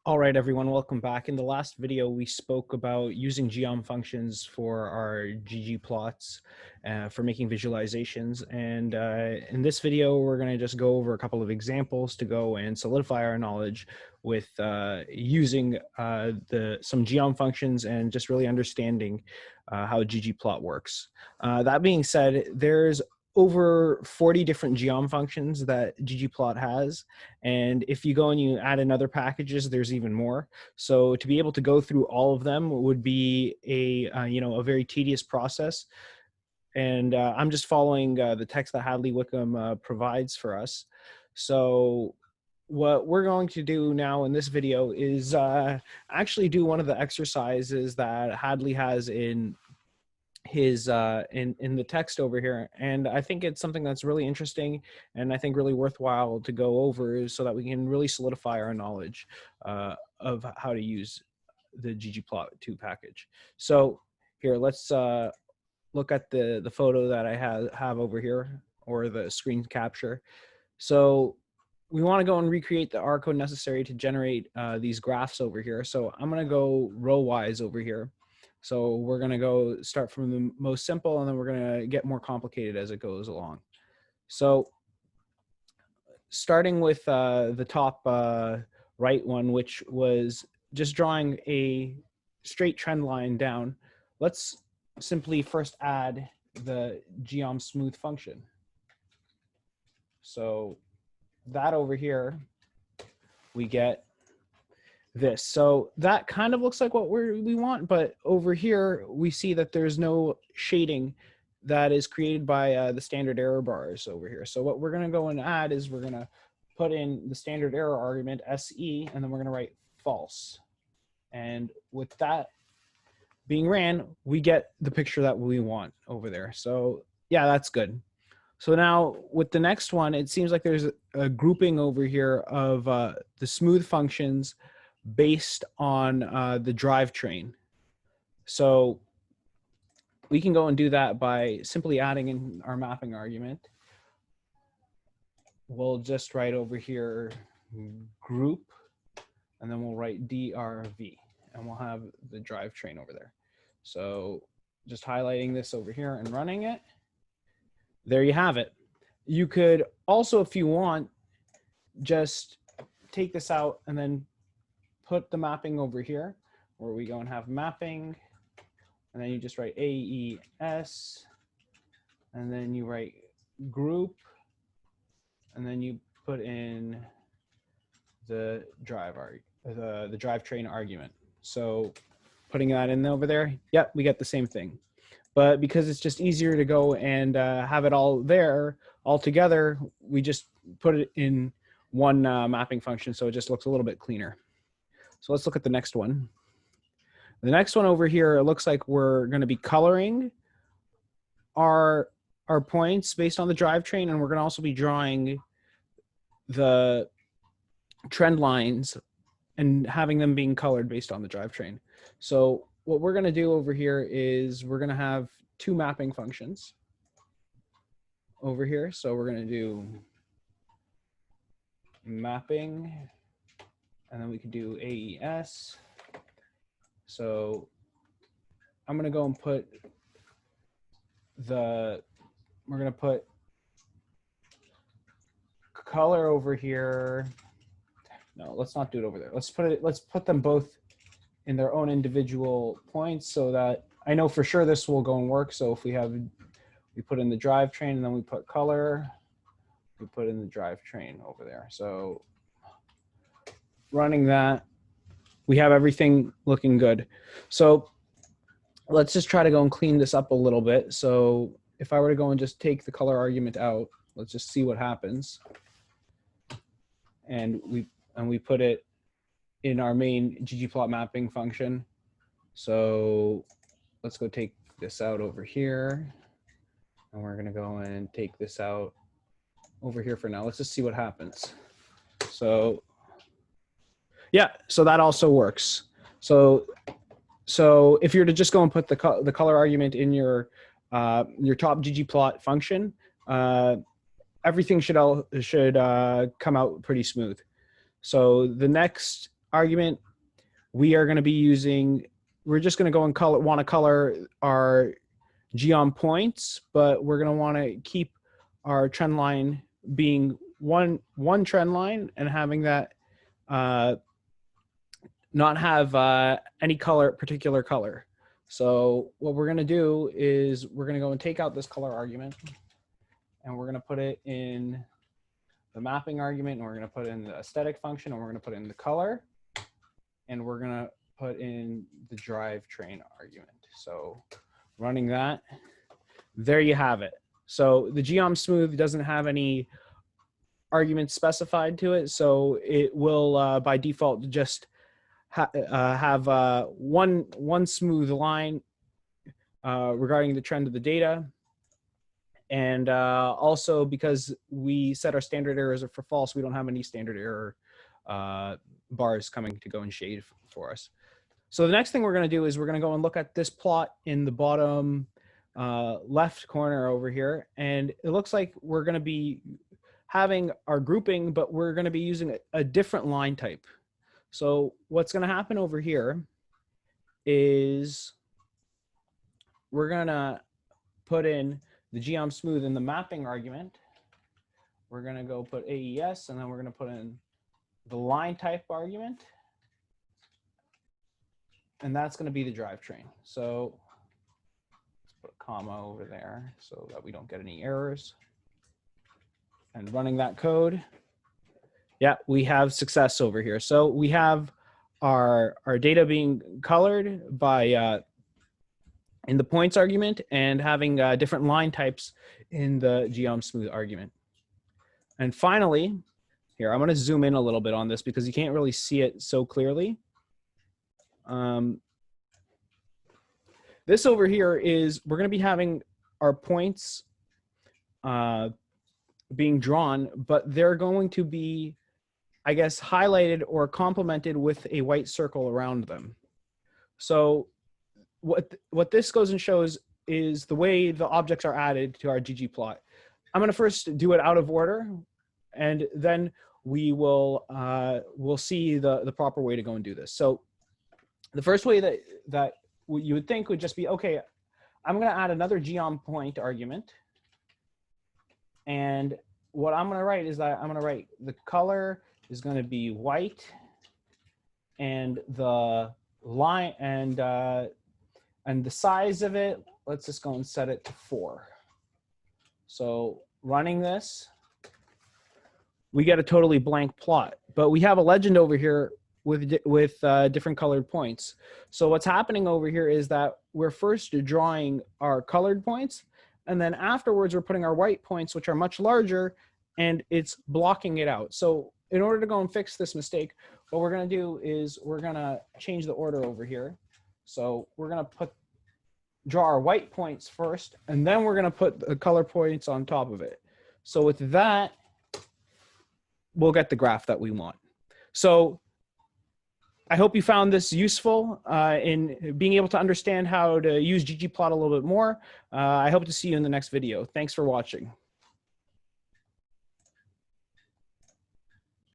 All right, everyone, welcome back. In the last video, we spoke about using geom functions for our ggplots for making visualizations. And in this video, we're going to just go over a couple of examples to go and solidify our knowledge with using some geom functions and just really understanding how ggplot works. That being said, there's over 40 different geom functions that ggplot has. And if you go and you add in other packages, there's even more. So to be able to go through all of them would be a very tedious process. And I'm just following the text that Hadley Wickham provides for us. So what we're going to do now in this video is actually do one of the exercises that Hadley has in his in the text over here, and I think it's something that's really interesting and I think really worthwhile to go over so that we can really solidify our knowledge of how to use the ggplot2 package. So here, let's look at the photo that I have over here, or the screen capture. So we want to go and recreate the R code necessary to generate these graphs over here. So I'm going to go row wise over here. So we're going to go start from the most simple, and then we're going to get more complicated as it goes along. So starting with the top right one, which was just drawing a straight trend line down, let's simply first add the geom smooth function. So that over here, we get this. So that kind of looks like what we want, but over here we see that there's no shading that is created by the standard error bars over here. So what we're going to go and add is we're going to put in the standard error argument SE, and then we're going to write false. And with that being ran, we get the picture that we want over there. So yeah, that's good. So now with the next one, it seems like there's a grouping over here of the smooth functions based on the drivetrain. So we can go and do that by simply adding in our mapping argument. We'll just write over here group, and then we'll write DRV, and we'll have the drivetrain over there. So just highlighting this over here and running it. There you have it. You could also, if you want, just take this out and then put the mapping over here, where we go and have mapping, and then you just write AES, and then you write group, and then you put in the drivetrain argument. So putting that in over there, yep, we get the same thing. But because it's just easier to go and have it all there all together, we just put it in one mapping function, so it just looks a little bit cleaner. So let's look at the next one. The next one over here, it looks like we're going to be coloring our points based on the drivetrain, and we're going to also be drawing the trend lines and having them being colored based on the drivetrain. So what we're going to do over here is we're going to have two mapping functions over here. So we're going to do mapping, and then we could do AES. So I'm going to go and put we're going to put color over here. No, let's not do it over there. Let's put them both in their own individual points, so that I know for sure this will go and work. So if we put in the drivetrain, and then we put color, we put in the drivetrain over there. So running that, we have everything looking good. So let's just try to go and clean this up a little bit. So if I were to go and just take the color argument out, let's just see what happens. And we put it in our main ggplot mapping function. So let's go take this out over here, and we're going to go and take this out over here for now. Let's just see what happens. So yeah, so that also works. So if you're to just go and put the color argument in your top ggplot function, everything should come out pretty smooth. So the next argument, we are going to be using, we're just going to go and want to color our geom points, but we're going to want to keep our trend line being one trend line and having that not have any particular color. So what we're going to do is we're going to go and take out this color argument, and we're going to put it in the mapping argument, and we're going to put in the aesthetic function, and we're going to put in the color, and we're going to put in the drivetrain argument. So running that, there you have it. So the geom smooth doesn't have any arguments specified to it, so it will by default just have one smooth line regarding the trend of the data. And also, because we set our standard errors for false, we don't have any standard error bars coming to go and shade for us. So the next thing we're going to do is we're going to go and look at this plot in the bottom left corner over here. And it looks like we're going to be having our grouping, but we're going to be using a different line type. So what's going to happen over here is we're going to put in the geom smooth in the mapping argument. We're going to go put AES, and then we're going to put in the line type argument. And that's going to be the drivetrain. So let's put a comma over there so that we don't get any errors. And running that code, yeah, we have success over here. So we have our data being colored by in the points argument, and having different line types in the geom smooth argument. And finally, here, I'm going to zoom in a little bit on this because you can't really see it so clearly. This over here is, we're going to be having our points being drawn, but they're going to be, I guess, highlighted or complemented with a white circle around them. So what this goes and shows is the way the objects are added to our ggplot. I'm going to first do it out of order, and then we will we'll see the proper way to go and do this. So the first way that you would think would just be, okay, I'm going to add another geom point argument, and what I'm going to write is that I'm going to write the color is going to be white, and the line and the size of it, let's just go and set it to 4. So running this, we get a totally blank plot, but we have a legend over here with different colored points. So what's happening over here is that we're first drawing our colored points, and then afterwards we're putting our white points, which are much larger, and it's blocking it out. So in order to go and fix this mistake, what we're going to do is we're going to change the order over here. So we're going to draw our white points first, and then we're going to put the color points on top of it. So with that, we'll get the graph that we want. So I hope you found this useful in being able to understand how to use ggplot a little bit more. I hope to see you in the next video. Thanks for watching.